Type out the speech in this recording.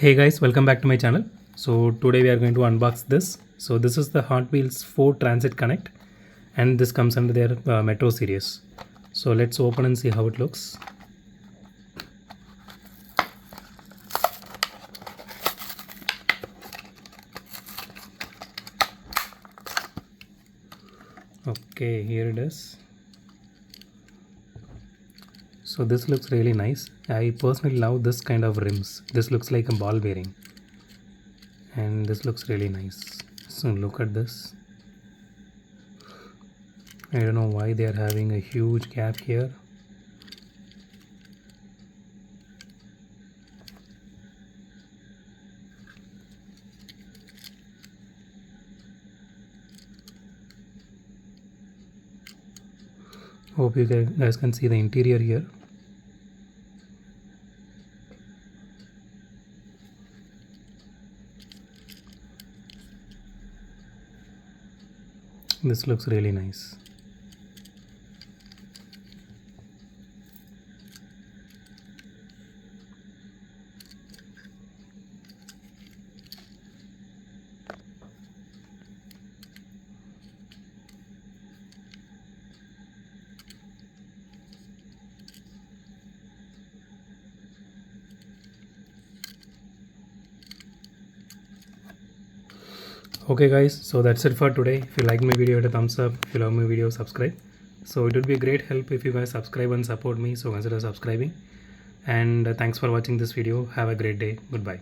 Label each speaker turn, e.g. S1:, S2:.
S1: Hey guys, welcome back to my channel. So today we are going to unbox this. So this is the Hotwheels 4 Transit Connect and this comes under their Metro series. So let's open and see how it looks. Okay, here it is. So this looks really nice. I personally love this kind of rims. This looks like a ball bearing and this looks really nice. So look at this. I don't know why they are having a huge gap here. Hope you guys can see the interior here. This looks really nice. Okay guys, so that's it for today. If you like my video, hit a thumbs up. If you love my video, subscribe. So it would be a great help if you guys subscribe and support me, so consider subscribing. And thanks for watching this video. Have a great day. Goodbye.